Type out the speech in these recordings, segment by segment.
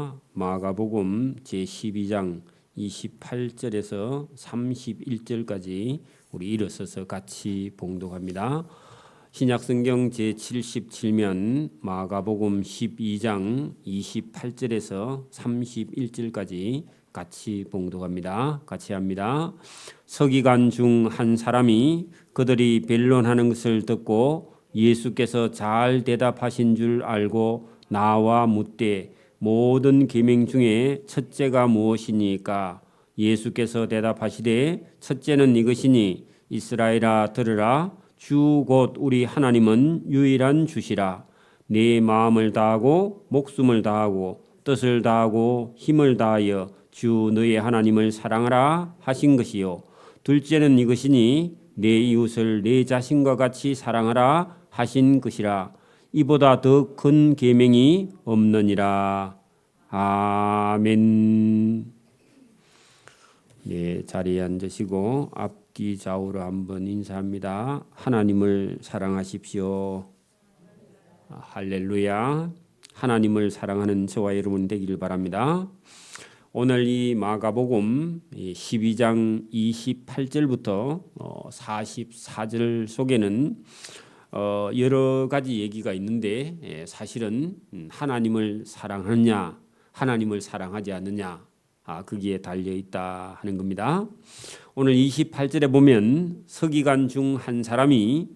있습니다. 마가복음 제12장 28절에서 31절까지 우리 일어서서 같이 봉독합니다. 신약성경 제77면 마가복음 12장 28절에서 31절까지 같이 봉독합니다. 같이 합니다. 서기관 중 한 사람이 그들이 변론하는 것을 듣고 예수께서 잘 대답하신 줄 알고 나와 묻되 모든 계명 중에 첫째가 무엇이니까? 예수께서 대답하시되 첫째는 이것이니 이스라엘아 들으라. 주 곧 우리 하나님은 유일한 주시라. 네 마음을 다하고 목숨을 다하고 뜻을 다하고 힘을 다하여 주 너의 하나님을 사랑하라 하신 것이요. 둘째는 이것이니 내 이웃을 내 자신과 같이 사랑하라 하신 것이라. 이보다 더 큰 계명이 없느니라. 아멘. 네, 자리에 앉으시고 앞뒤 좌우로 한번 인사합니다. 하나님을 사랑하십시오. 할렐루야. 하나님을 사랑하는 저와 여러분 되기를 바랍니다. 오늘 이 마가복음 12장 28절부터 44절 속에는 여러 가지 얘기가 있는데 사실은 하나님을 사랑하느냐 하나님을 사랑하지 않느냐 거기에 달려 있다 하는 겁니다. 오늘 28절에 보면 서기관 중 한 사람이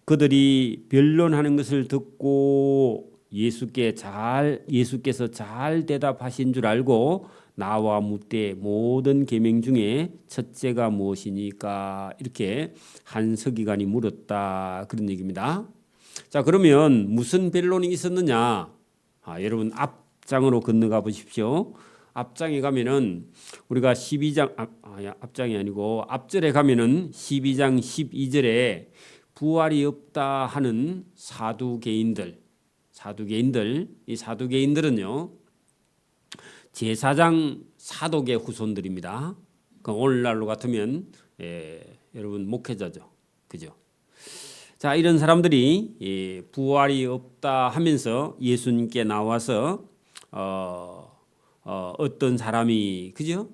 그들이 변론하는 것을 듣고 예수께서 잘 대답하신 줄 알고 나와 묻되 모든 계명 중에 첫째가 무엇이니까? 이렇게 한 서기관이 물었다 그런 얘기입니다. 자, 그러면 무슨 변론이 있었느냐? 여러분 앞장으로 건너가 보십시오. 앞장에 가면은 우리가 12장 앞장이 아니고 앞절에 가면은 12장 12절에 부활이 없다 하는 사두개인들 이 사두개인들은요 제사장 사독의 후손들입니다. 오늘날로 같으면 여러분 목회자죠, 그죠? 자, 이런 사람들이 부활이 없다 하면서 예수님께 나와서 어떤 사람이 그죠?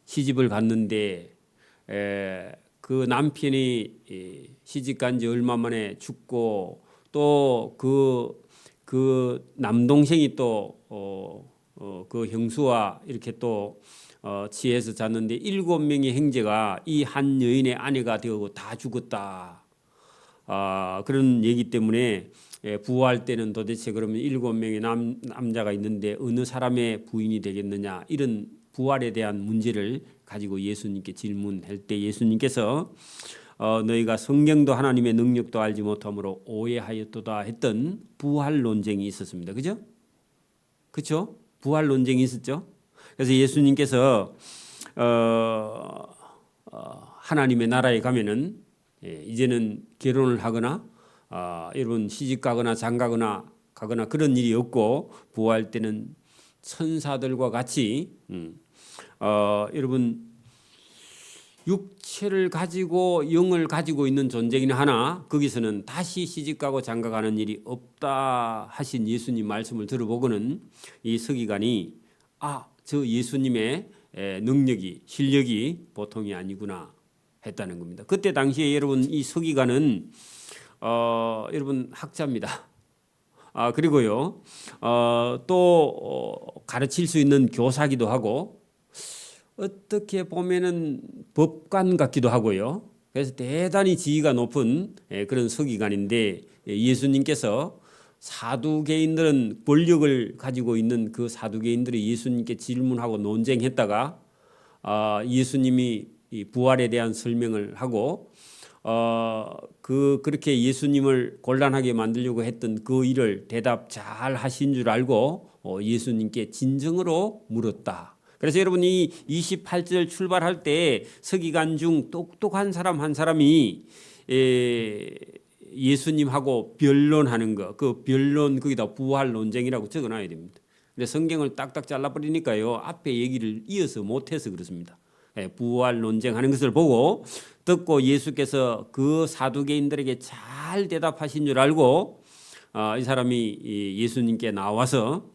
시집을 갔는데 그 남편이 시집간 지 얼마 만에 죽고 또 그 남동생이 또 그 형수와 이렇게 또 취해서 잤는데 7명의 형제가 이 한 여인의 아내가 되고 다 죽었다. 그런 얘기 때문에 부활 때는 도대체 그러면 7명의 남자가 있는데 어느 사람의 부인이 되겠느냐, 이런 부활에 대한 문제를 가지고 예수님께 질문할 때 예수님께서 너희가 성경도 하나님의 능력도 알지 못함으로 오해하였도다 했던 부활 논쟁이 있었습니다. 그죠? 그렇죠? 부활 논쟁이 있었죠. 그래서 예수님께서 하나님의 나라에 가면은 이제는 결혼을 하거나 여러분 시집 가거나 장가거나 그런 일이 없고 부활 때는 천사들과 같이 여러분 육체를 가지고 영을 가지고 있는 존재이긴 하나 거기서는 다시 시집가고 장가가는 일이 없다 하신 예수님 말씀을 들어보고는 이 서기관이 저 예수님의 능력이 실력이 보통이 아니구나 했다는 겁니다. 그때 당시에 여러분 이 서기관은 여러분 학자입니다. 그리고요 또 가르칠 수 있는 교사기도 하고 어떻게 보면은 법관 같기도 하고요. 그래서 대단히 지위가 높은 그런 서기관인데 예수님께서 사두개인들은 권력을 가지고 있는 그 사두개인들이 예수님께 질문하고 논쟁했다가 예수님이 부활에 대한 설명을 하고 그렇게 예수님을 곤란하게 만들려고 했던 그 일을 대답 잘 하신 줄 알고 예수님께 진정으로 물었다. 그래서 여러분이 28절 출발할 때 서기관 중 똑똑한 사람 한 사람이 예수님하고 변론하는 거, 그 변론 거기다 부활 논쟁이라고 적어놔야 됩니다. 근데 성경을 딱딱 잘라버리니까요 앞에 얘기를 이어서 못해서 그렇습니다. 부활 논쟁하는 것을 보고 듣고 예수께서 그 사두개인들에게 잘 대답하신 줄 알고 이 사람이 예수님께 나와서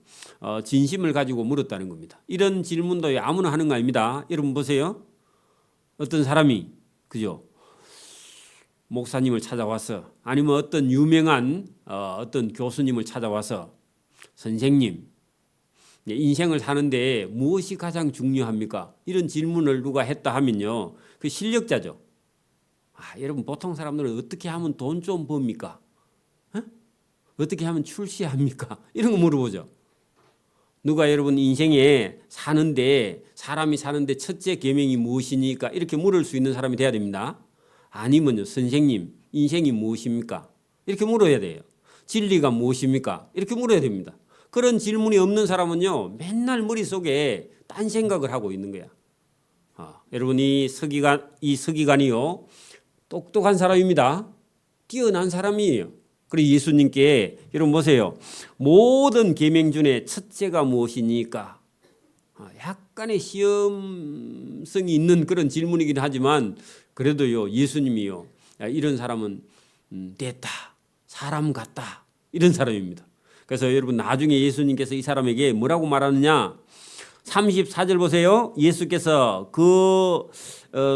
진심을 가지고 물었다는 겁니다. 이런 질문도 아무나 하는 거 아닙니다. 여러분 보세요. 어떤 사람이 그죠? 목사님을 찾아와서 아니면 어떤 유명한 어떤 교수님을 찾아와서 선생님, 인생을 사는데 무엇이 가장 중요합니까? 이런 질문을 누가 했다 하면요, 그 실력자죠. 여러분 보통 사람들은 어떻게 하면 돈 좀 법니까? 어떻게 하면 출세합니까? 이런 거 물어보죠. 누가 여러분 인생에 사는데 사람이 사는데 첫째 계명이 무엇이니까 이렇게 물을 수 있는 사람이 돼야 됩니다. 아니면요, 선생님 인생이 무엇입니까? 이렇게 물어야 돼요. 진리가 무엇입니까? 이렇게 물어야 됩니다. 그런 질문이 없는 사람은요, 맨날 머릿속에 딴 생각을 하고 있는 거야. 여러분 이 서기관이요, 똑똑한 사람입니다. 뛰어난 사람이에요. 그리고 예수님께 여러분 보세요. 모든 계명 중에 첫째가 무엇이니까? 약간의 시험성이 있는 그런 질문이긴 하지만 그래도요, 예수님이요, 이런 사람은 됐다, 사람 같다, 이런 사람입니다. 그래서 여러분 나중에 예수님께서 이 사람에게 뭐라고 말하느냐? 34절 보세요. 예수께서 그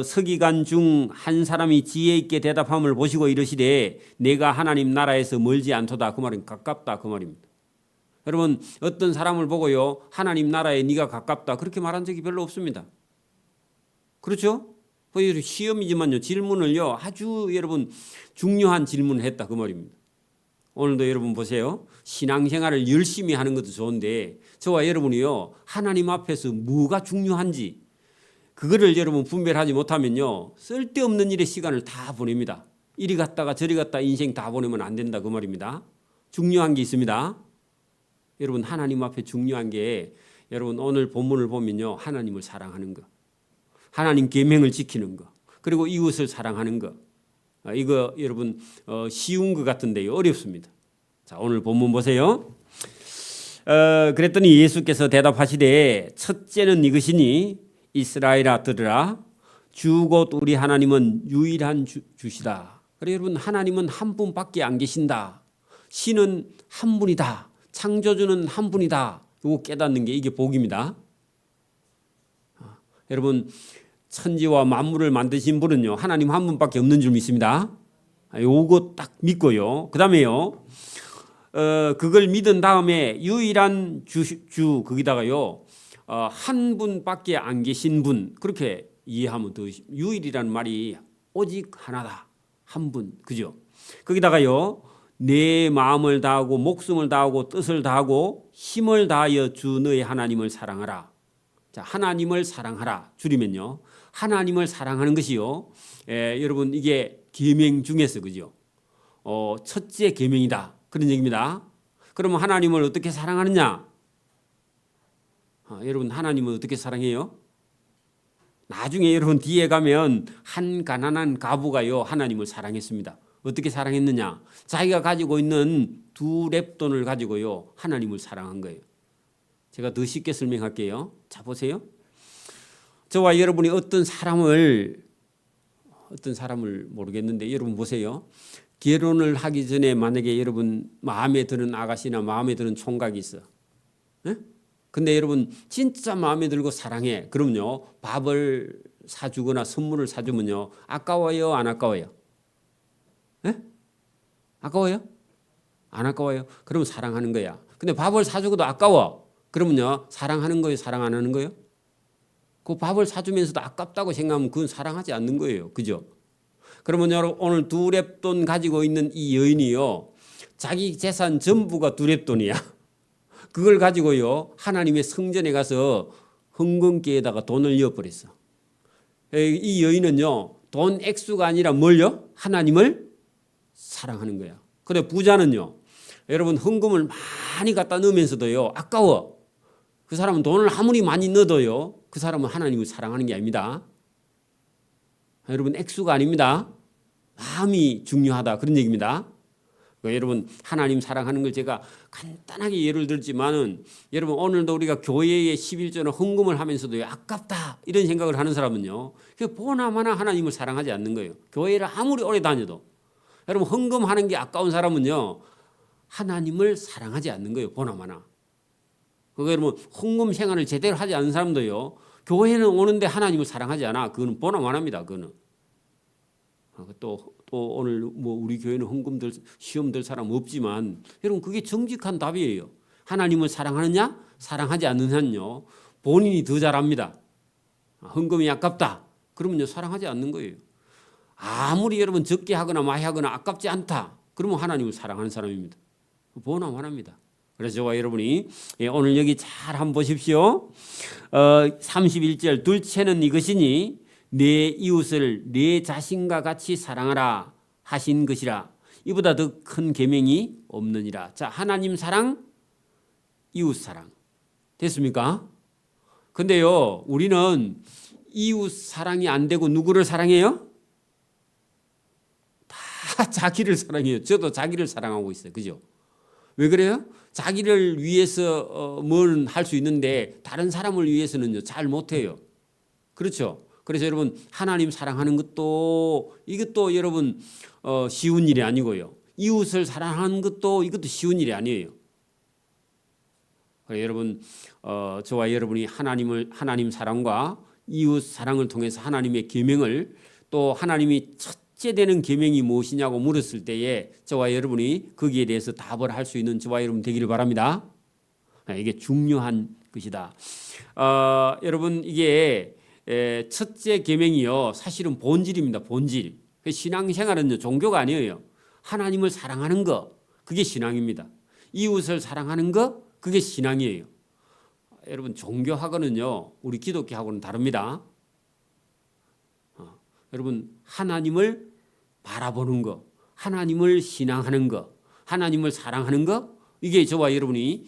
서기관 중 한 사람이 지혜 있게 대답함을 보시고 이르시되 내가 하나님 나라에서 멀지 않도다. 그 말은 가깝다 그 말입니다. 여러분 어떤 사람을 보고요, 하나님 나라에 네가 가깝다 그렇게 말한 적이 별로 없습니다. 그렇죠? 시험이지만요, 질문을요 아주 여러분 중요한 질문을 했다 그 말입니다. 오늘도 여러분 보세요. 신앙생활을 열심히 하는 것도 좋은데 저와 여러분이요, 하나님 앞에서 뭐가 중요한지 그거를 여러분 분별하지 못하면요, 쓸데없는 일에 시간을 다 보냅니다. 이리 갔다가 저리 갔다 인생 다 보내면 안 된다 그 말입니다. 중요한 게 있습니다. 여러분 하나님 앞에 중요한 게 여러분 오늘 본문을 보면요, 하나님을 사랑하는 거, 하나님 계명을 지키는 거, 그리고 이웃을 사랑하는 거. 이거 여러분 쉬운 것 같은데요, 어렵습니다. 자, 오늘 본문 보세요. 그랬더니 예수께서 대답하시되 첫째는 이것이니 이스라엘아 들으라, 주 곧 우리 하나님은 유일한 주시다. 그래 여러분 하나님은 한 분밖에 안 계신다. 신은 한 분이다. 창조주는 한 분이다. 이거 깨닫는 게 이게 복입니다. 여러분 천지와 만물을 만드신 분은요, 하나님 한 분밖에 없는 줄 믿습니다. 요거 딱 믿고요. 그 다음에요, 그걸 믿은 다음에 유일한 주 거기다가요, 한 분밖에 안 계신 분, 그렇게 이해하면 더, 유일이라는 말이 오직 하나다, 한 분, 그죠? 거기다가요, 내 마음을 다하고 목숨을 다하고 뜻을 다하고 힘을 다하여 주 너의 하나님을 사랑하라. 자, 하나님을 사랑하라 줄이면요, 하나님을 사랑하는 것이요, 여러분 이게 계명 중에서 그죠? 첫째 계명이다 그런 얘기입니다. 그러면 하나님을 어떻게 사랑하느냐? 여러분 하나님을 어떻게 사랑해요? 나중에 여러분 뒤에 가면 한 가난한 과부가요, 하나님을 사랑했습니다. 어떻게 사랑했느냐? 자기가 가지고 있는 2렙돈을 가지고요, 하나님을 사랑한 거예요. 제가 더 쉽게 설명할게요. 자, 보세요. 저와 여러분이 어떤 사람을 모르겠는데 여러분 보세요. 결혼을 하기 전에 만약에 여러분 마음에 드는 아가씨나 마음에 드는 총각이 있어. 네? 근데 여러분 진짜 마음에 들고 사랑해. 그럼요, 밥을 사주거나 선물을 사주면요, 아까워요, 안 아까워요? 네? 아까워요? 안 아까워요? 그러면 사랑하는 거야. 근데 밥을 사주고도 아까워. 그러면요, 사랑하는 거예요, 사랑 안 하는 거예요? 그 밥을 사주면서도 아깝다고 생각하면 그건 사랑하지 않는 거예요. 그죠? 그러면 여러분 오늘 2렙돈 가지고 있는 이 여인이요, 자기 재산 전부가 2렙돈이야. 그걸 가지고요, 하나님의 성전에 가서 헌금기에다가 돈을 넣어버렸어. 이 여인은요, 돈 액수가 아니라 뭘요? 하나님을 사랑하는 거야. 근데 부자는요, 여러분 헌금을 많이 갖다 넣으면서도요, 아까워. 그 사람은 돈을 아무리 많이 넣어도요, 그 사람은 하나님을 사랑하는 게 아닙니다. 여러분 액수가 아닙니다. 마음이 중요하다 그런 얘기입니다. 여러분 하나님 사랑하는 걸 제가 간단하게 예를 들지만은, 여러분 오늘도 우리가 교회에 11조나 헌금을 하면서도 아깝다 이런 생각을 하는 사람은요, 보나마나 하나님을 사랑하지 않는 거예요. 교회를 아무리 오래 다녀도. 여러분 헌금하는 게 아까운 사람은요, 하나님을 사랑하지 않는 거예요. 보나마나. 그러니까 여러분 헌금 생활을 제대로 하지 않는 사람도요. 교회는 오는데 하나님을 사랑하지 않아. 그거는 보나마나입니다. 그거는. 또 오늘 뭐 우리 교회는 헌금 들 시험 들 사람 없지만 여러분 그게 정직한 답이에요. 하나님을 사랑하느냐 사랑하지 않느냐는요. 본인이 더 잘합니다. 헌금이 아깝다. 그러면요 사랑하지 않는 거예요. 아무리 여러분 적게 하거나 많이 하거나 아깝지 않다. 그러면 하나님을 사랑하는 사람입니다. 보나마나입니다. 그래서 저와 여러분이 오늘 여기 잘 한번 보십시오. 31절 둘째는 이것이니 내 이웃을 내 자신과 같이 사랑하라 하신 것이라. 이보다 더 큰 계명이 없느니라. 자, 하나님 사랑, 이웃 사랑. 됐습니까? 근데요, 우리는 이웃 사랑이 안 되고 누구를 사랑해요? 다 자기를 사랑해요. 저도 자기를 사랑하고 있어요. 그죠? 왜 그래요? 자기를 위해서 뭘 할 수 있는데 다른 사람을 위해서는요, 잘 못해요. 그렇죠? 그래서 여러분 하나님 사랑하는 것도 이것도 여러분 쉬운 일이 아니고요. 이웃을 사랑하는 것도 이것도 쉬운 일이 아니에요. 여러분 저와 여러분이 하나님 사랑과 이웃 사랑을 통해서 하나님의 계명을 또 하나님이 첫째 되는 계명이 무엇이냐고 물었을 때에 저와 여러분이 거기에 대해서 답을 할 수 있는 저와 여러분 되기를 바랍니다. 이게 중요한 것이다. 여러분 이게 첫째 계명이요 사실은 본질입니다. 본질. 신앙생활은요 종교가 아니에요. 하나님을 사랑하는 거 그게 신앙입니다. 이웃을 사랑하는 거 그게 신앙이에요. 여러분 종교하고는요 우리 기독교하고는 다릅니다. 여러분 하나님을 바라보는 거, 하나님을 신앙하는 거, 하나님을 사랑하는 거 이게 저와 여러분이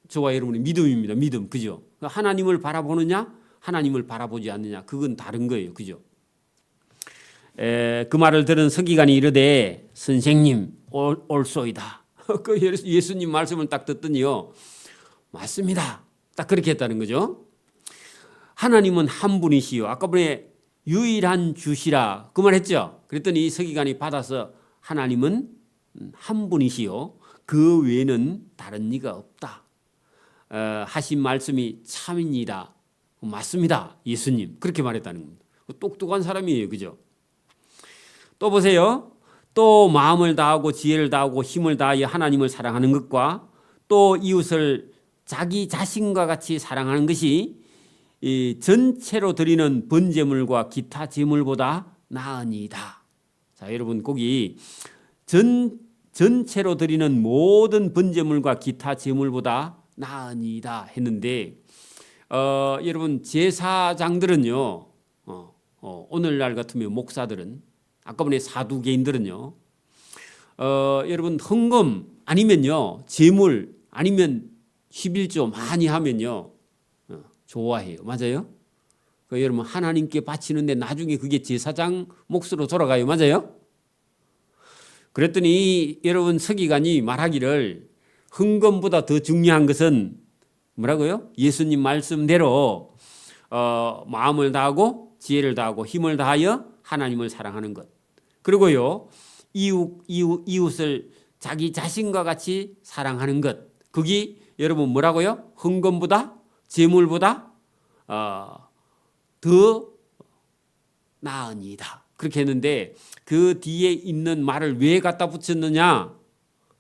저와 여러분의 믿음입니다. 믿음 그죠? 하나님을 바라보느냐, 하나님을 바라보지 않느냐 그건 다른 거예요. 그죠? 그 말을 들은 서기관이 이르되 선생님 옳소이다. 그 예수님 말씀을 딱 듣더니요 맞습니다. 딱 그렇게 했다는 거죠. 하나님은 한 분이시요. 아까 전에 유일한 주시라 그 말 했죠. 그랬더니 서기관이 받아서 하나님은 한 분이시요. 그 외에는 다른 이가 없다. 하신 말씀이 참이니라. 맞습니다. 예수님. 그렇게 말했다는 겁니다. 똑똑한 사람이에요. 그죠? 또 보세요. 또 마음을 다하고 지혜를 다하고 힘을 다하여 하나님을 사랑하는 것과 또 이웃을 자기 자신과 같이 사랑하는 것이 이 전체로 드리는 번제물과 기타 제물보다 나으니이다. 자, 여러분 거기 전체로 드리는 모든 번제물과 기타 제물보다 나으니이다 했는데 여러분 제사장들은요 오늘날 같으면 목사들은 아까 전에 사두개인들은요 여러분 헌금 아니면요 제물 아니면 11조 많이 하면요 좋아해요. 맞아요? 여러분 하나님께 바치는데 나중에 그게 제사장 몫으로 돌아가요. 맞아요? 그랬더니 여러분 서기관이 말하기를 헌금보다 더 중요한 것은 뭐라고요? 예수님 말씀대로 마음을 다하고 지혜를 다하고 힘을 다하여 하나님을 사랑하는 것. 그리고요 이웃을 자기 자신과 같이 사랑하는 것. 그게 여러분 뭐라고요? 헌금보다 재물보다 더 나으니이다. 그렇게 했는데 그 뒤에 있는 말을 왜 갖다 붙였느냐?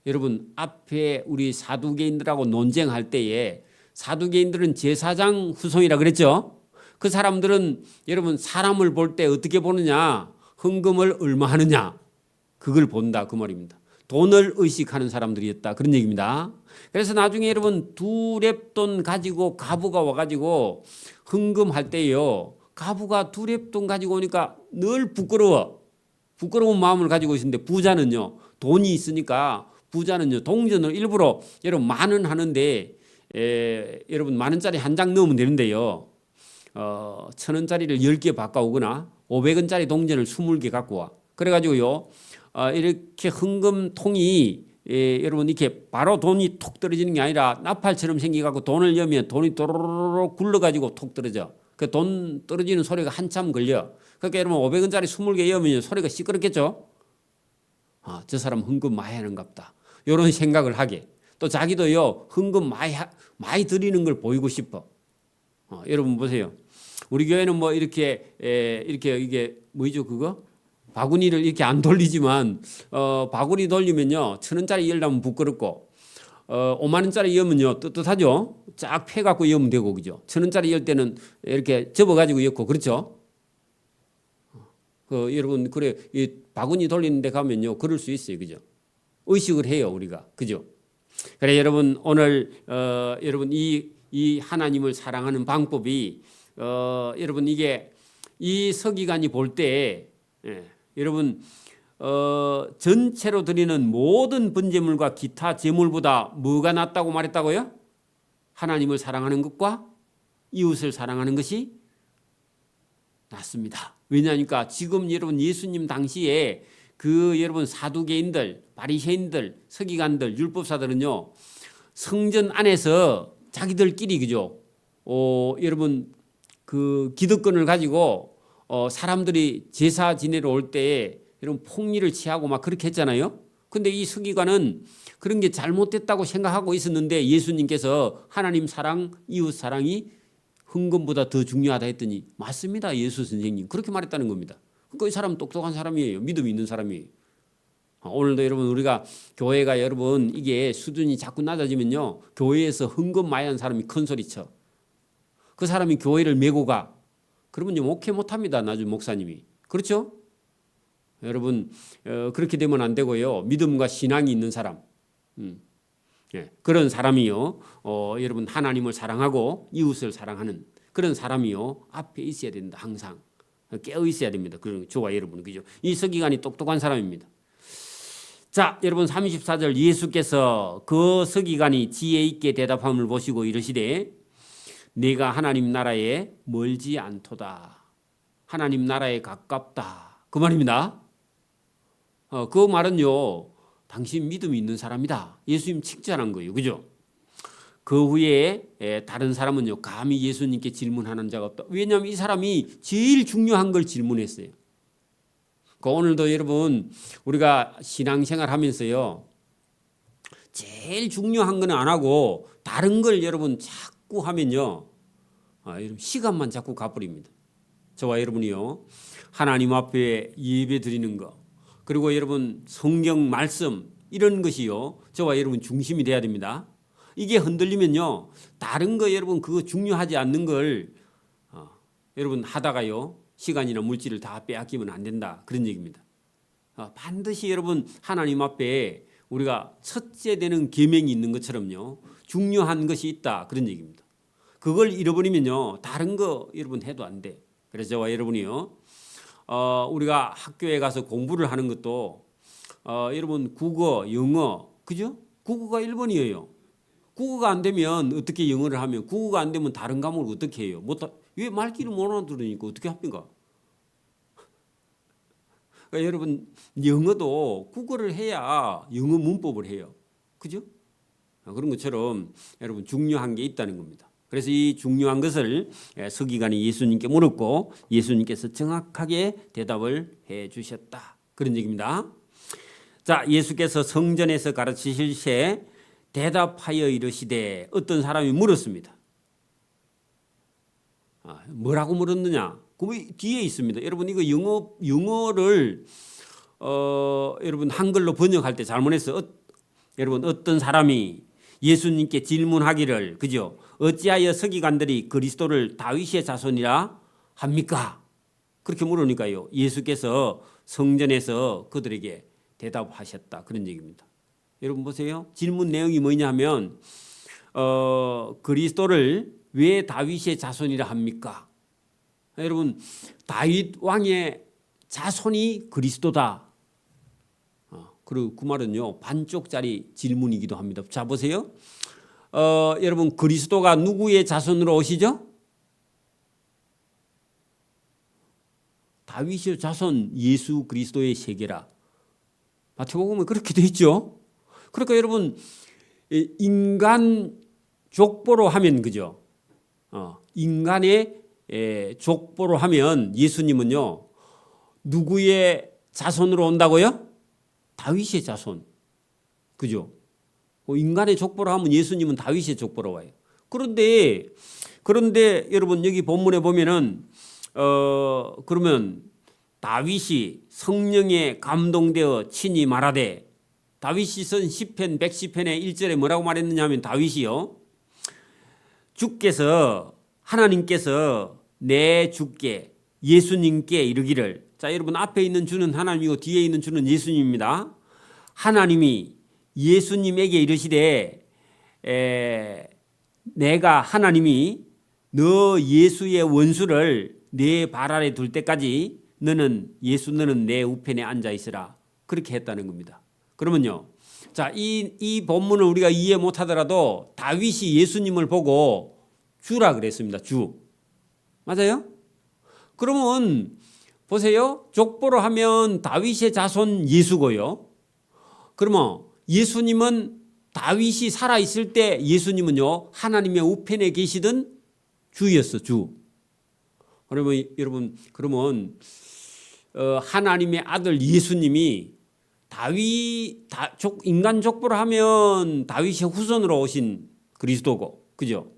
여러분 앞에 우리 사두개인들하고 논쟁할 때에 사두개인들은 제사장 후손이라 그랬죠. 그 사람들은 여러분 사람을 볼 때 어떻게 보느냐? 헌금을 얼마 하느냐? 그걸 본다 그 말입니다. 돈을 의식하는 사람들이었다 그런 얘기입니다. 그래서 나중에 여러분 두 렙돈 가지고 가부가 와가지고 헌금할 때요 가부가 두 렙돈 가지고 오니까 늘 부끄러운 마음을 가지고 있는데 부자는요 돈이 있으니까 부자는요 동전을 일부러 여러분 10,000원 하는데 여러분 10,000원짜리 한 장 넣으면 되는데요 1,000원짜리를 10개 바꿔오거나 500원짜리 동전을 20개 갖고 와. 그래가지고요 이렇게 헌금통이 여러분 이렇게 바로 돈이 톡 떨어지는 게 아니라 나팔처럼 생겨갖고 돈을 여면 돈이 도로록 굴러가지고 톡 떨어져. 그 돈 떨어지는 소리가 한참 걸려. 그러니까 여러분 500원짜리 20개 여면 소리가 시끄럽겠죠. 저 사람 헌금 많이 하는갑다. 이런 생각을 하게. 또 자기도요 헌금 많이 드리는 걸 보이고 싶어. 여러분 보세요. 우리 교회는 뭐 이렇게 이게 뭐죠 그거? 바구니를 이렇게 안 돌리지만 바구니 돌리면요 1,000원짜리 열려면 부끄럽고 5만 원짜리 열면요 떳떳하죠. 쫙 펴갖고 열면 되고 그죠. 1,000원짜리 열 때는 이렇게 접어가지고 엮고 그렇죠. 여러분 그래 이 바구니 돌리는 데 가면요 그럴 수 있어요 그죠. 의식을 해요 우리가 그죠. 그래 여러분 오늘 여러분 이 하나님을 사랑하는 방법이 여러분 이게 이 서기관이 볼 때 여러분 전체로 드리는 모든 번제물과 기타 제물보다 뭐가 낫다고 말했다고요? 하나님을 사랑하는 것과 이웃을 사랑하는 것이 낫습니다. 왜냐하니까 지금 여러분 예수님 당시에 그 여러분 사두개인들, 바리새인들, 서기관들, 율법사들은요 성전 안에서 자기들끼리 그죠? 여러분 그 기득권을 가지고 사람들이 제사 지내러 올 때에 여러분 폭리를 취하고 막 그렇게 했잖아요. 근데 이 서기관은 그런 게 잘못됐다고 생각하고 있었는데 예수님께서 하나님 사랑, 이웃 사랑이 헌금보다 더 중요하다 했더니 맞습니다. 예수 선생님 그렇게 말했다는 겁니다. 그러니까 이 사람 똑똑한 사람이에요. 믿음이 있는 사람이에요. 오늘도 여러분 우리가 교회가 여러분 이게 수준이 자꾸 낮아지면요 교회에서 헌금 많이 한 사람이 큰 소리쳐. 그 사람이 교회를 메고 가. 그러면 목회 못합니다. 나중에 목사님이. 그렇죠? 여러분 그렇게 되면 안 되고요. 믿음과 신앙이 있는 사람. 그런 사람이요. 여러분 하나님을 사랑하고 이웃을 사랑하는 그런 사람이요. 앞에 있어야 된다. 항상. 깨어 있어야 됩니다. 그런 저와 여러분. 그죠? 이 서기관이 똑똑한 사람입니다. 자, 여러분 34절 예수께서 그 서기관이 지혜 있게 대답함을 보시고 이르시되 내가 하나님 나라에 멀지 않도다. 하나님 나라에 가깝다. 그 말입니다. 그 말은요. 당신 믿음이 있는 사람이다. 예수님 칭찬한 거예요. 그죠? 그 후에 다른 사람은요. 감히 예수님께 질문하는 자가 없다. 왜냐하면 이 사람이 제일 중요한 걸 질문했어요. 오늘도 여러분 우리가 신앙생활 하면서요. 제일 중요한 건 안 하고 다른 걸 여러분 자꾸 하면요. 시간만 자꾸 가버립니다. 저와 여러분이요. 하나님 앞에 예배 드리는 거 그리고 여러분 성경 말씀 이런 것이요. 저와 여러분 중심이 돼야 됩니다. 이게 흔들리면요. 다른 거 여러분 그거 중요하지 않는 걸 여러분 하다가요. 시간이나 물질을 다 빼앗기면 안 된다. 그런 얘기입니다. 반드시 여러분 하나님 앞에 우리가 첫째 되는 계명이 있는 것처럼요. 중요한 것이 있다. 그런 얘기입니다. 그걸 잃어버리면요. 다른 거 여러분 해도 안 돼. 그래서 저와 여러분이요. 우리가 학교에 가서 공부를 하는 것도 여러분 국어, 영어 그죠? 국어가 1번이에요. 국어가 안 되면 어떻게 영어를 하면 국어가 안 되면 다른 과목을 어떻게 해요? 왜 말귀를 못 알아들으니까 어떻게 합니까? 그러니까 여러분 영어도 국어를 해야 영어 문법을 해요. 그죠? 그런 것처럼 여러분 중요한 게 있다는 겁니다. 그래서 이 중요한 것을 서기관이 예수님께 물었고 예수님께서 정확하게 대답을 해 주셨다. 그런 얘기입니다. 자, 예수께서 성전에서 가르치실 때 대답하여 이르시되 어떤 사람이 물었습니다. 뭐라고 물었느냐? 그 뒤에 있습니다. 여러분 이거 영어를 여러분 한글로 번역할 때 잘못해서 여러분 어떤 사람이 예수님께 질문하기를 그죠? 어찌하여 서기관들이 그리스도를 다윗의 자손이라 합니까? 그렇게 물으니까요. 예수께서 성전에서 그들에게 대답하셨다. 그런 얘기입니다. 여러분 보세요. 질문 내용이 뭐냐면 그리스도를 왜 다윗의 자손이라 합니까? 여러분 다윗 왕의 자손이 그리스도다. 그리고 그 말은요 반쪽짜리 질문이기도 합니다. 자 보세요. 여러분 그리스도가 누구의 자손으로 오시죠? 다윗의 자손 예수 그리스도의 세계라. 마태복음에 그렇게 돼 있죠. 그러니까 여러분 인간 족보로 하면 그죠? 인간의 족보로 하면 예수님은요 누구의 자손으로 온다고요? 다윗의 자손. 그죠? 인간의 족보로 하면 예수님은 다윗의 족보로 와요. 그런데 여러분 여기 본문에 보면은 그러면 다윗이 성령에 감동되어 친히 말하되, 다윗이 쓴 시편 110편의 1절에 뭐라고 말했느냐 하면 다윗이요, 주께서 하나님께서 내 주께 예수님께 이르기를, 자 여러분 앞에 있는 주는 하나님이고 뒤에 있는 주는 예수님입니다. 하나님이 예수님에게 이르시되 내가 하나님이 너 예수의 원수를 내 발 아래 둘 때까지 너는 내 우편에 앉아 있으라, 그렇게 했다는 겁니다. 그러면요, 자 이 본문을 우리가 이해 못하더라도 다윗이 예수님을 보고 주라 그랬습니다. 주 맞아요? 그러면 보세요, 족보로 하면 다윗의 자손 예수고요. 그러면 예수님은 다윗이 살아 있을 때 예수님은요 하나님의 우편에 계시던 주였어, 주. 그러면 여러분 그러면 하나님의 아들 예수님이 인간 족보로 하면 다윗의 후손으로 오신 그리스도고, 그죠?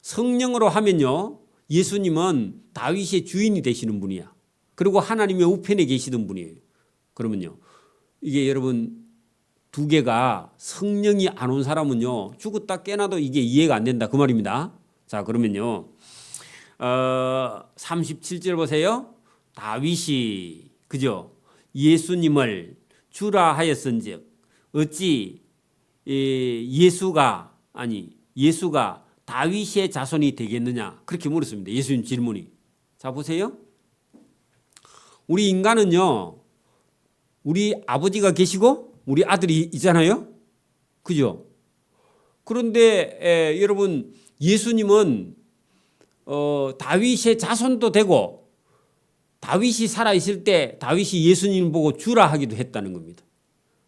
성령으로 하면요 예수님은 다윗의 주인이 되시는 분이야. 그리고 하나님의 우편에 계시던 분이에요. 그러면요 이게 여러분 두 개가 성령이 안 온 사람은요 죽었다 깨나도 이게 이해가 안 된다 그 말입니다. 자 그러면요 37절 보세요. 다윗이 그죠 예수님을 주라 하였은즉 어찌 예수가 다윗의 자손이 되겠느냐, 그렇게 물었습니다. 예수님 질문이. 자 보세요, 우리 인간은요 우리 아버지가 계시고 우리 아들이 있잖아요, 그죠? 그런데 여러분 예수님은 다윗의 자손도 되고 다윗이 살아있을 때 다윗이 예수님을 보고 주라 하기도 했다는 겁니다.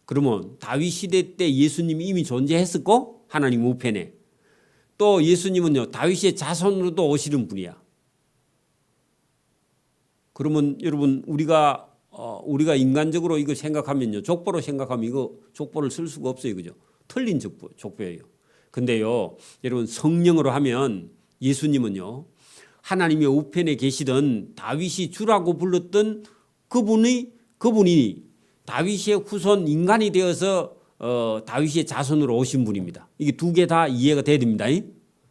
그러면 다윗 시대 때 예수님이 이미 존재했었고 하나님 우편에, 또 예수님은요 다윗의 자손으로도 오시는 분이야. 그러면 여러분 우리가 인간적으로 이거 생각하면요 족보로 생각하면 이거 족보를 쓸 수가 없어요, 그죠? 틀린 족보예요. 근데요 여러분 성령으로 하면 예수님은요 하나님의 우편에 계시던 다윗이 주라고 불렀던 그분이 다윗의 후손 인간이 되어서 다윗의 자손으로 오신 분입니다. 이게 두 개 다 이해가 돼야 됩니다.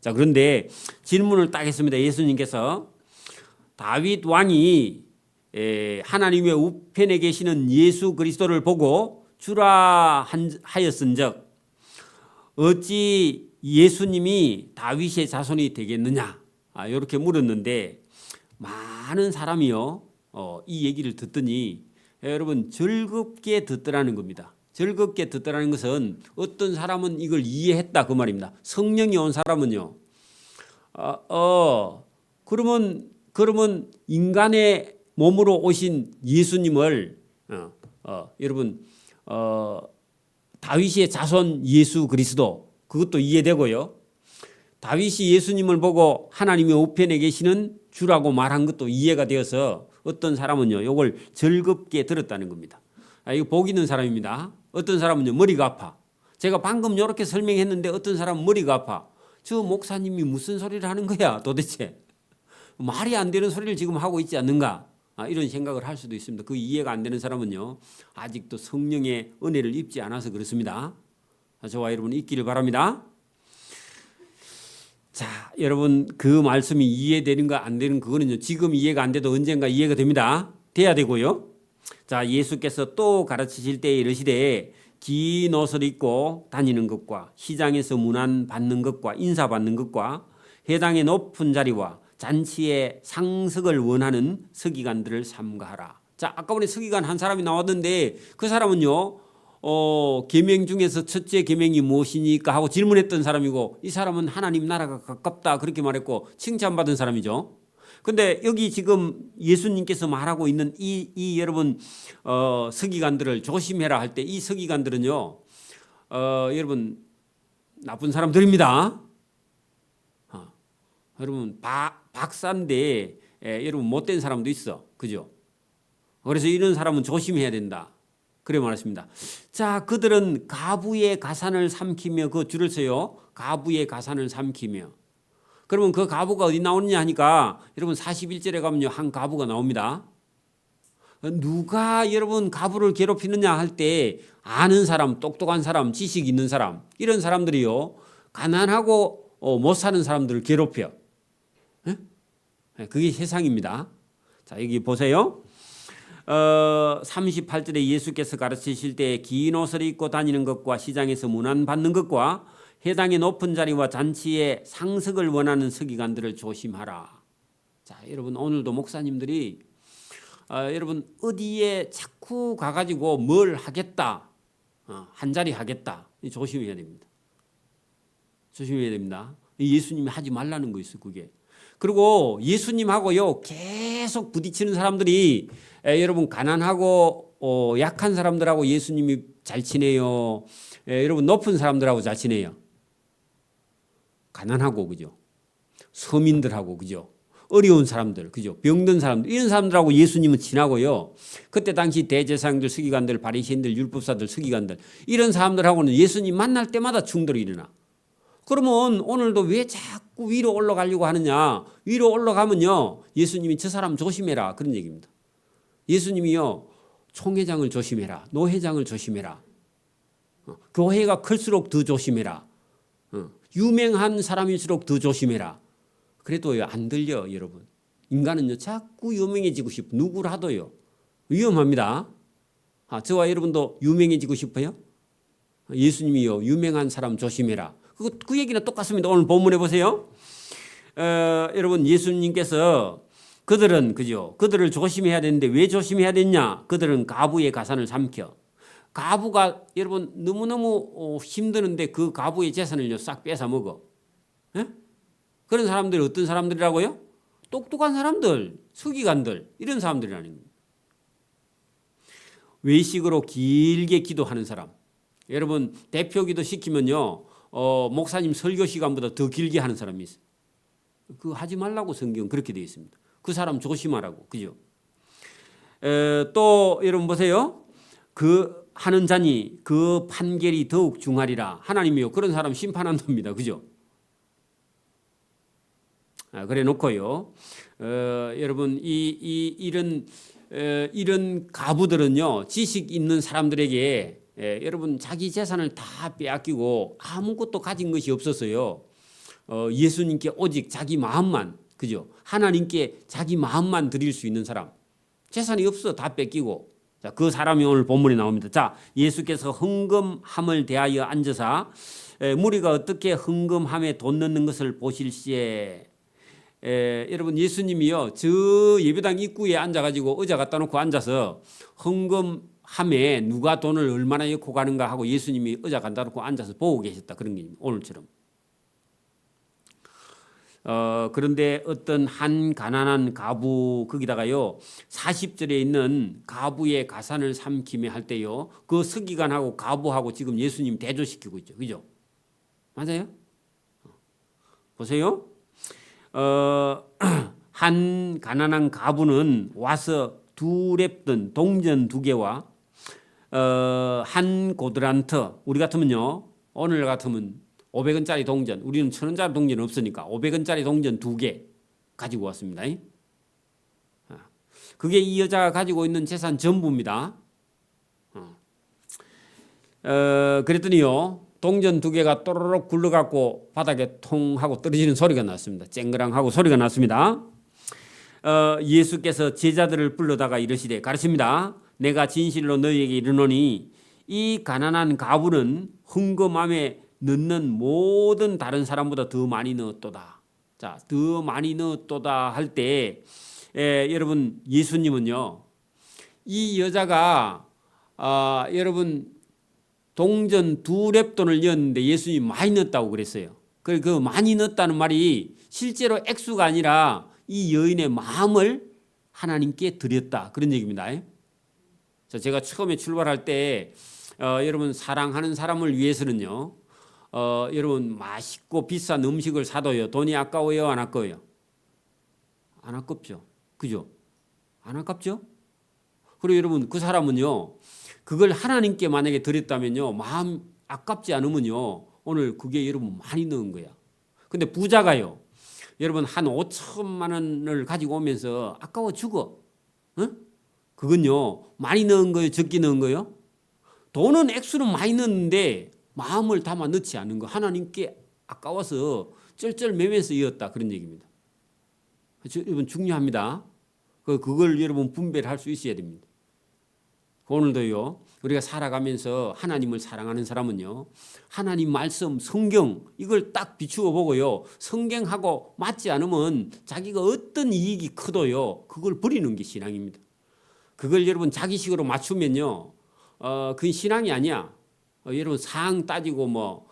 자 그런데 질문을 딱 했습니다. 예수님께서 다윗 왕이 하나님의 우편에 계시는 예수 그리스도를 보고 주라 하였은즉 어찌 예수님이 다윗의 자손이 되겠느냐, 이렇게 물었는데 많은 사람이요 이 얘기를 듣더니 여러분 즐겁게 듣더라는 겁니다. 즐겁게 듣더라는 것은 어떤 사람은 이걸 이해했다 그 말입니다. 성령이 온 사람은요 그러면 인간의 몸으로 오신 예수님을 여러분 다윗의 자손 예수 그리스도, 그것도 이해되고요. 다윗이 예수님을 보고 하나님의 우편에 계시는 주라고 말한 것도 이해가 되어서 어떤 사람은요 이걸 즐겁게 들었다는 겁니다. 이거 복 있는 사람입니다. 어떤 사람은요 머리가 아파. 제가 방금 이렇게 설명했는데 어떤 사람은 머리가 아파. 저 목사님이 무슨 소리를 하는 거야 도대체, 말이 안 되는 소리를 지금 하고 있지 않는가, 이런 생각을 할 수도 있습니다. 그 이해가 안 되는 사람은요 아직도 성령의 은혜를 입지 않아서 그렇습니다. 저와 여러분 있기를 바랍니다. 자 여러분 그 말씀이 이해되는 거 안 되는 그거는요 지금 이해가 안 돼도 언젠가 이해가 됩니다. 돼야 되고요. 자 예수께서 또 가르치실 때에 이르시되 긴 옷을 입고 다니는 것과 시장에서 문안 받는 것과 인사 받는 것과 회당의 높은 자리와 잔치의 상석을 원하는 서기관들을 삼가하라. 자 아까 전에 서기관 한 사람이 나왔는데 그 사람은요 계명 중에서 첫째 계명이 무엇이니까 하고 질문했던 사람이고, 이 사람은 하나님 나라가 가깝다 그렇게 말했고 칭찬받은 사람이죠. 근데 여기 지금 예수님께서 말하고 있는 이 여러분 서기관들을 조심해라 할 때 이 서기관들은요 여러분 나쁜 사람들입니다. 여러분 박사인데 여러분 못된 사람도 있어, 그죠? 그래서 이런 사람은 조심해야 된다 그래 말했습니다. 자, 그들은 가부의 가산을 삼키며 그 줄을 서요. 가부의 가산을 삼키며. 그러면 그 가부가 어디 나오느냐 하니까 여러분 41절에 가면요. 한 가부가 나옵니다. 누가 여러분 가부를 괴롭히느냐 할 때 아는 사람, 똑똑한 사람, 지식 있는 사람 이런 사람들이요. 가난하고 못 사는 사람들을 괴롭혀. 그게 세상입니다. 자, 여기 보세요. 38절에 예수께서 가르치실 때 긴 옷을 입고 다니는 것과 시장에서 문안받는 것과 해당의 높은 자리와 잔치에 상석을 원하는 서기관들을 조심하라. 자, 여러분 오늘도 목사님들이 여러분 어디에 자꾸 가가지고 뭘 하겠다, 한 자리 하겠다 조심해야 됩니다. 조심해야 됩니다. 예수님이 하지 말라는 거 있어 그게. 그리고 예수님하고요 계속 부딪히는 사람들이 여러분 가난하고 약한 사람들하고 예수님이 잘 지내요. 여러분 높은 사람들하고 잘 지내요. 가난하고 그죠. 서민들하고 그죠. 어려운 사람들 그죠. 병든 사람들 이런 사람들하고 예수님은 친하고요. 그때 당시 대제사장들, 서기관들, 바리새인들, 율법사들, 서기관들 이런 사람들하고는 예수님 만날 때마다 충돌이 일어나. 그러면 오늘도 왜 자꾸 위로 올라가려고 하느냐. 위로 올라가면요 예수님이 저 사람 조심해라 그런 얘기입니다. 예수님이요 총회장을 조심해라. 노회장을 조심해라. 교회가 클수록 더 조심해라. 유명한 사람일수록 더 조심해라. 그래도 안 들려 여러분. 인간은요 자꾸 유명해지고 싶어. 누구라도요. 위험합니다. 저와 여러분도 유명해지고 싶어요? 예수님이요 유명한 사람 조심해라. 그 얘기는 똑같습니다. 오늘 본문에 보세요. 여러분 예수님께서 그들은 그죠. 그들을 조심해야 되는데 왜 조심해야 되냐? 그들은 가부의 가산을 삼켜. 가부가 여러분 너무너무 힘드는데 그 가부의 재산을 싹 뺏어 먹어. 에? 그런 사람들이 어떤 사람들이라고요? 똑똑한 사람들, 서기관들 이런 사람들이라는 겁니다. 외식으로 길게 기도하는 사람. 여러분 대표기도 시키면요. 목사님 설교 시간보다 더 길게 하는 사람이 있어요. 그거 하지 말라고 성경 그렇게 되어 있습니다. 그 사람 조심하라고. 그죠? 또 여러분 보세요. 그 하는 자니 그 판결이 더욱 중하리라. 하나님이요. 그런 사람 심판한답니다. 그죠? 그래 놓고요. 여러분 이런 가부들은요. 지식 있는 사람들에게 여러분 자기 재산을 다 빼앗기고 아무것도 가진 것이 없었어요. 예수님께 오직 자기 마음만 그죠? 하나님께 자기 마음만 드릴 수 있는 사람. 재산이 없어 다 뺏기고. 자, 그 사람이 오늘 본문에 나옵니다. 자, 예수께서 헌금함을 대하여 앉으사 무리가 어떻게 헌금함에 돈 넣는 것을 보실시에 여러분 예수님이요 저 예배당 입구에 앉아가지고 의자 갖다 놓고 앉아서 헌금함에 누가 돈을 얼마나 넣고 가는가 하고 예수님이 의자 갖다 놓고 앉아서 보고 계셨다 그런 게 오늘처럼. 그런데 어떤 한 가난한 가부 거기다가요 40절에 있는 가부의 가산을 삼키며 할 때요 그 서기관하고 가부하고 지금 예수님 대조시키고 있죠. 그죠? 맞아요? 보세요. 한 가난한 가부는 와서 두 랩돈 동전 2개와 한 고드란트 우리 같으면요 오늘 같으면 500원짜리 동전 우리는 1000원짜리 동전은 없으니까 500원짜리 동전 2개 가지고 왔습니다. 그게 이 여자가 가지고 있는 재산 전부입니다. 그랬더니요 동전 2개가 또르륵 굴러갖고 바닥에 통 하고 떨어지는 소리가 났습니다. 쨍그랑 하고 소리가 났습니다. 예수께서 제자들을 불러다가 이르시되 가르칩니다. 내가 진실로 너희에게 이르노니 이 가난한 가부는 헌금함에 넣는 모든 다른 사람보다 더 많이 넣었도다. 자, 더 많이 넣었도다 할 때 여러분 예수님은요 이 여자가 여러분 동전 2랩돈을 넣었는데 예수님이 많이 넣었다고 그랬어요. 그 많이 넣었다는 말이 실제로 액수가 아니라 이 여인의 마음을 하나님께 드렸다 그런 얘기입니다. 자, 제가 처음에 출발할 때 여러분 사랑하는 사람을 위해서는요 여러분 맛있고 비싼 음식을 사도요 돈이 아까워요 안 아까워요? 안 아깝죠. 그죠? 안 아깝죠? 그리고 여러분 그 사람은요 그걸 하나님께 만약에 드렸다면요, 마음 아깝지 않으면요, 오늘 그게 여러분 많이 넣은 거야. 근데 부자가요, 여러분 한 5천만 원을 가지고 오면서 아까워 죽어. 어? 그건요, 많이 넣은 거예요, 적게 넣은 거예요? 돈은 액수는 많이 넣었는데 마음을 담아 넣지 않은 거, 하나님께 아까워서 쩔쩔매면서 이었다, 그런 얘기입니다. 여러분 중요합니다. 그걸 여러분 분별할 수 있어야 됩니다. 오늘도요, 우리가 살아가면서 하나님을 사랑하는 사람은요, 하나님 말씀, 성경 이걸 딱 비추어 보고요, 성경하고 맞지 않으면 자기가 어떤 이익이 커도요, 그걸 버리는 게 신앙입니다. 그걸 여러분 자기식으로 맞추면요, 그건 신앙이 아니야. 여러분 상황 따지고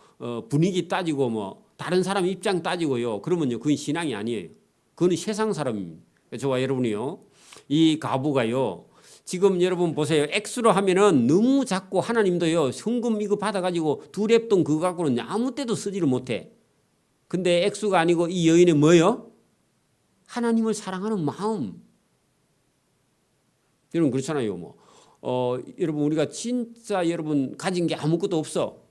분위기 따지고 다른 사람 입장 따지고요, 그러면요, 그건 신앙이 아니에요. 그건 세상 사람입니다. 저와 여러분이요, 이 가부가요, 지금 여러분 보세요. 액수로 하면은 너무 작고, 하나님도요, 현금 이거 받아가지고 두 랩돈 그거 갖고는 아무 때도 쓰지를 못해. 근데 액수가 아니고 이 여인의 뭐예요? 하나님을 사랑하는 마음. 여러분 그렇잖아요. 여러분 우리가 진짜 여러분 가진 게 아무것도 없어.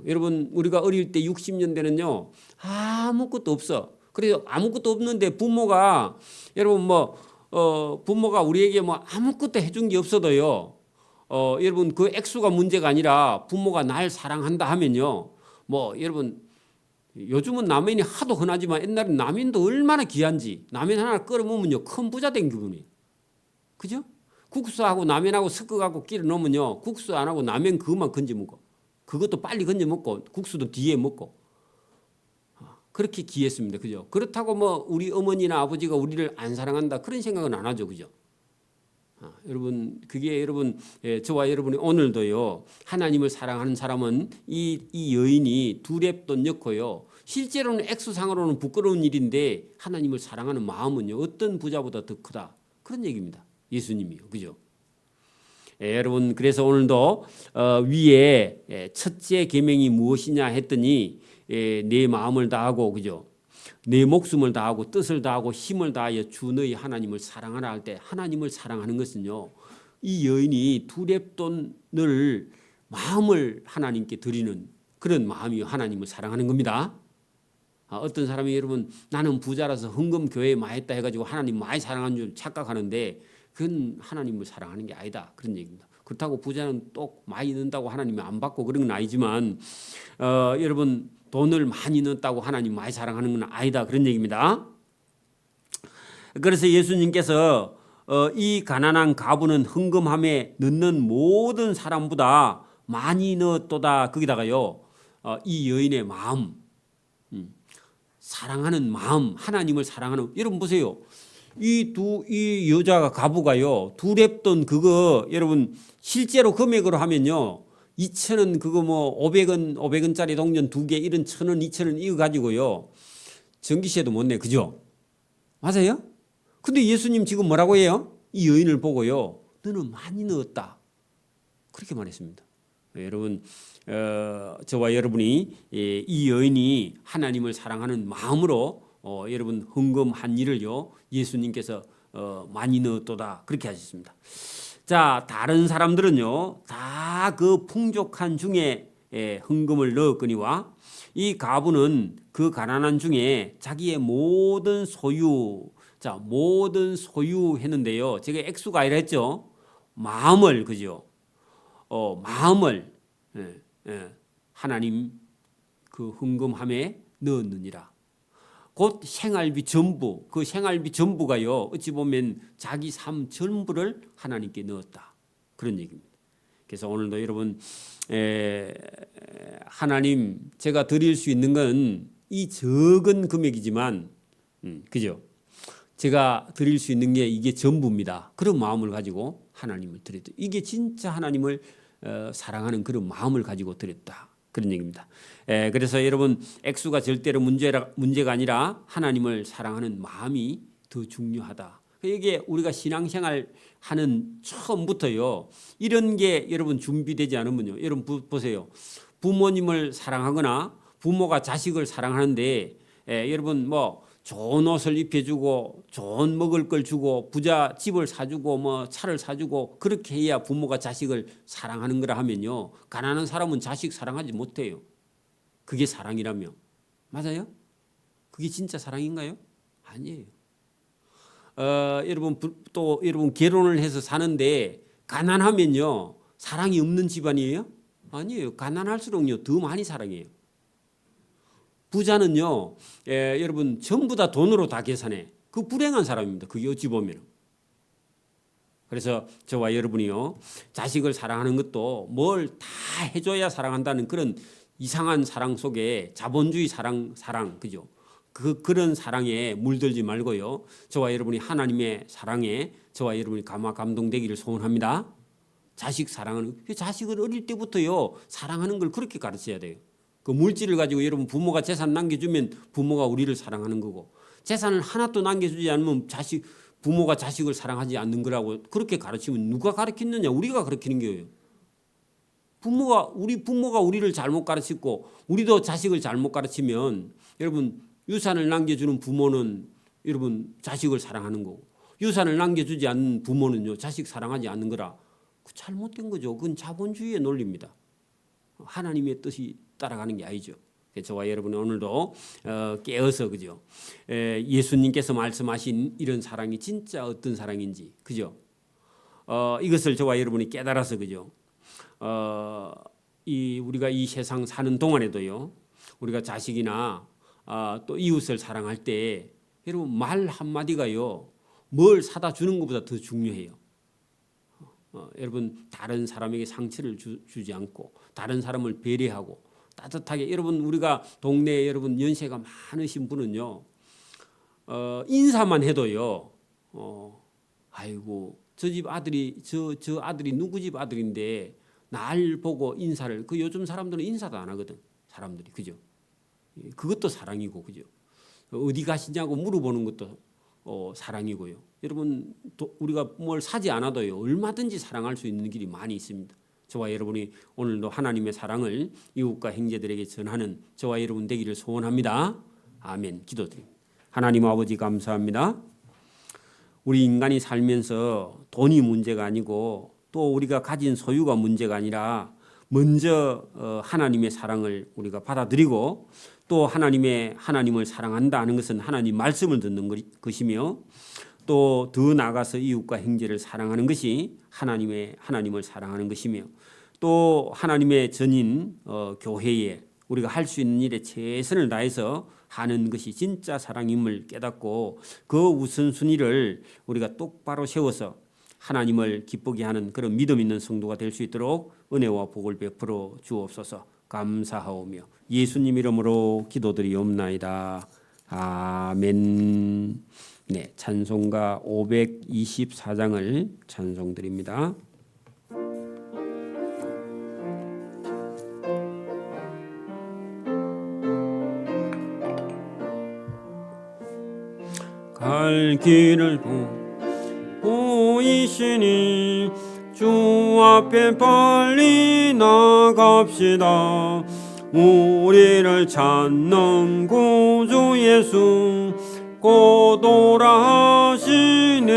여러분 우리가 어릴 때 60년대는요, 아무것도 없어. 그래서 아무것도 없는데 부모가 여러분 부모가 우리에게 아무것도 해준 게 없어도요, 여러분 그 액수가 문제가 아니라 부모가 날 사랑한다 하면요, 여러분 요즘은 라면이 하도 흔하지만 옛날엔 라면도 얼마나 귀한지, 라면 하나 끓여 먹으면요 큰 부자 된 기분이에요. 그죠? 국수하고 라면하고 섞어갖고 끼려 놓으면요, 국수 안 하고 라면 그것만 건져 먹고, 그것도 빨리 건져 먹고 국수도 뒤에 먹고, 그렇게 귀했습니다. 그죠? 그렇다고 우리 어머니나 아버지가 우리를 안 사랑한다, 그런 생각은 안 하죠. 그죠? 여러분 그게 여러분, 저와 여러분이 오늘도요, 하나님을 사랑하는 사람은 이 여인이 두 랩돈 넣고요, 실제로는 액수상으로는 부끄러운 일인데 하나님을 사랑하는 마음은요, 어떤 부자보다 더 크다, 그런 얘기입니다. 예수님이요. 그죠? 여러분 그래서 오늘도 위에 첫째 계명이 무엇이냐 했더니, 내 마음을 다하고, 그죠? 내 목숨을 다하고 뜻을 다하고 힘을 다하여 주 너희 하나님을 사랑하라 할 때, 하나님을 사랑하는 것은요, 이 여인이 두 랩돈을 마음을 하나님께 드리는 그런 마음이 하나님을 사랑하는 겁니다. 어떤 사람이 여러분 나는 부자라서 헌금 교회에 많이 했다 해가지고 하나님 많이 사랑하는 줄 착각하는데, 그건 하나님을 사랑하는 게 아니다, 그런 얘기입니다. 그렇다고 부자는 또 많이 넣는다고 하나님이 안 받고 그런 건 아니지만, 여러분 돈을 많이 넣었다고 하나님 많이 사랑하는 건 아니다, 그런 얘기입니다. 그래서 예수님께서 이 가난한 가부는 헌금함에 넣는 모든 사람보다 많이 넣었도다, 거기다가요, 이 여인의 마음, 사랑하는 마음, 하나님을 사랑하는, 여러분 보세요. 이 여자가 가부가요, 두 랩돈 그거 여러분 실제로 금액으로 하면요, 2,000원 그거 500원짜리 동전 2개 이런 1,000원 2,000원 이거 가지고요 전기세도 못 내. 그죠? 맞아요? 근데 예수님 지금 뭐라고 해요? 이 여인을 보고요, 너는 많이 넣었다, 그렇게 말했습니다. 여러분 저와 여러분이 이 여인이 하나님을 사랑하는 마음으로 여러분 헌금한 일을요, 예수님께서 많이 넣었도다, 그렇게 하셨습니다. 자, 다른 사람들은요 다 그 풍족한 중에 헌금을 넣었거니와 이 가부는 그 가난한 중에 자기의 모든 소유, 자 모든 소유 했는데요, 제가 액수가 아니라 했죠, 마음을, 그죠? 마음을 하나님 그 헌금함에 넣었느니라. 곧 생활비 전부, 그 생활비 전부가요, 어찌 보면 자기 삶 전부를 하나님께 넣었다, 그런 얘기입니다. 그래서 오늘도 여러분 하나님, 제가 드릴 수 있는 건 이 적은 금액이지만, 그죠? 제가 드릴 수 있는 게 이게 전부입니다. 그런 마음을 가지고 하나님을 드렸다. 이게 진짜 하나님을 사랑하는 그런 마음을 가지고 드렸다, 그런 얘기입니다. 그래서 여러분 액수가 절대로 문제가 아니라 하나님을 사랑하는 마음이 더 중요하다. 이게 우리가 신앙생활 하는 처음부터요, 이런 게 여러분 준비되지 않으면요, 여러분 보세요. 부모님을 사랑하거나 부모가 자식을 사랑하는데, 여러분 좋은 옷을 입혀주고 좋은 먹을 걸 주고 부자 집을 사주고 뭐 차를 사주고 그렇게 해야 부모가 자식을 사랑하는 거라 하면요, 가난한 사람은 자식 사랑하지 못해요. 그게 사랑이라며. 맞아요? 그게 진짜 사랑인가요? 아니에요. 여러분 결혼을 해서 사는데 가난하면요 사랑이 없는 집안이에요? 아니에요. 가난할수록요 더 많이 사랑해요. 부자는요, 여러분 전부 다 돈으로 다 계산해. 그 불행한 사람입니다. 그게 어찌 보면. 그래서 저와 여러분이요, 자식을 사랑하는 것도 뭘 다 해줘야 사랑한다는 그런 이상한 사랑 속에 자본주의 사랑, 그죠? 그런 사랑에 물들지 말고요. 저와 여러분이 하나님의 사랑에 저와 여러분이 감동되기를 소원합니다. 자식 사랑하는, 자식을 어릴 때부터요, 사랑하는 걸 그렇게 가르쳐야 돼요. 그 물질을 가지고 여러분 부모가 재산 남겨주면 부모가 우리를 사랑하는 거고, 재산을 하나도 남겨주지 않으면 부모가 자식을 사랑하지 않는 거라고 그렇게 가르치면 누가 가르치느냐? 우리가 가르치는 거예요. 우리 부모가 우리를 잘못 가르치고 우리도 자식을 잘못 가르치면 여러분 유산을 남겨주는 부모는 여러분 자식을 사랑하는 거고, 유산을 남겨주지 않는 부모는요 자식 사랑하지 않는 거라. 잘못된 거죠. 그건 자본주의의 논리입니다. 하나님의 뜻이 따라가는 게 아니죠. 저와 여러분은 오늘도 깨어서 그죠? 예수님께서 말씀하신 이런 사랑이 진짜 어떤 사랑인지 그죠? 이것을 저와 여러분이 깨달아서 그죠? 우리가 이 세상 사는 동안에도요, 우리가 자식이나 또 이웃을 사랑할 때 여러분 말 한마디가요 뭘 사다 주는 것보다 더 중요해요. 여러분 다른 사람에게 상처를 주지 않고 다른 사람을 배려하고 따뜻하게, 여러분 우리가 동네에 여러분 연세가 많으신 분은요 인사만 해도요 아이고 저 집 아들이 저 아들이 누구 집 아들인데 날 보고 인사를, 그 요즘 사람들은 인사도 안 하거든 사람들이, 그죠? 그것도 사랑이고, 그죠? 어디 가시냐고 물어보는 것도 사랑이고요. 여러분 우리가 뭘 사지 않아도요 얼마든지 사랑할 수 있는 길이 많이 있습니다. 저와 여러분이 오늘도 하나님의 사랑을 이웃과 형제들에게 전하는 저와 여러분 되기를 소원합니다. 아멘. 기도드립니다. 하나님 아버지 감사합니다. 우리 인간이 살면서 돈이 문제가 아니고 또 우리가 가진 소유가 문제가 아니라 먼저 하나님의 사랑을 우리가 받아들이고 또 하나님을 사랑한다 하는 것은 하나님 말씀을 듣는 것이며 또 더 나아가서 이웃과 형제를 사랑하는 것이 하나님을 사랑하는 것이며 또 하나님의 전인 교회에 우리가 할 수 있는 일에 최선을 다해서 하는 것이 진짜 사랑임을 깨닫고 그 우선순위를 우리가 똑바로 세워서 하나님을 기쁘게 하는 그런 믿음 있는 성도가 될 수 있도록 은혜와 복을 베풀어 주옵소서. 감사하오며 예수님 이름으로 기도드리옵나이다. 아멘. 네, 찬송가 524장을 찬송드립니다. 갈 길을 보이시니 주 앞에 빨리 나갑시다. 우리를 찾는 구주 예수 곧 오라 하시네.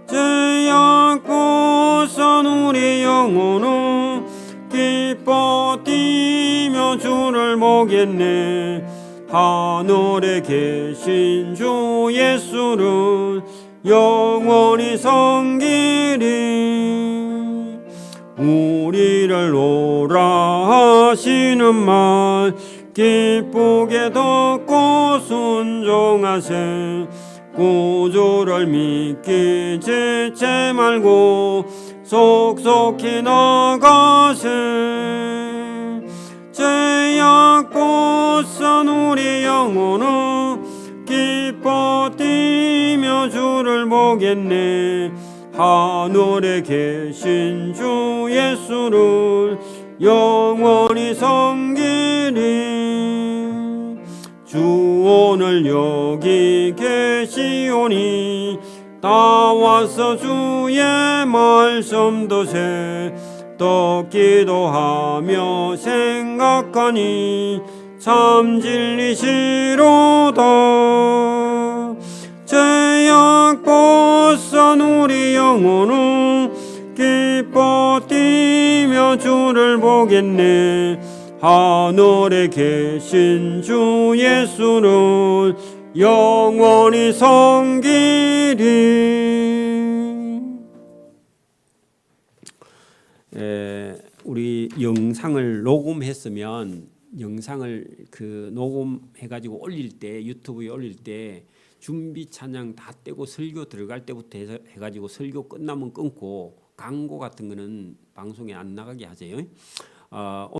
죄악 벗은 우리 영혼은 기뻐 뛰며 주를 보겠네. 하늘에 계신 주 예수를 영원히 섬기리. 우리를 오라 하시는 말 기쁘게 듣고 순종하세. 구주를 믿기 지체 말고 속속히 나가세. 죄악 벗은 우리 영혼은 기뻐 뛰며 주를 보겠네. 하늘에 계신 주 예수를 영원히 섬기리. 주 오늘 여기 계시오니 다 와서 주의 말씀 드세. 듣기도 하며 생각하니 참 진리시로다. 죄악 벗은 우리 영혼은 기뻐 뛰며 주를 보겠네. 하늘에 계신 주 예수는 영원히 섬기리. 우리 영상을 녹음했으면 영상을 녹음해가지고 올릴 때, 유튜브에 올릴 때 준비 찬양 다 떼고 설교 들어갈 때부터 해가지고 설교 끝나면 끊고 광고 같은 거는 방송에 안 나가게 하세요.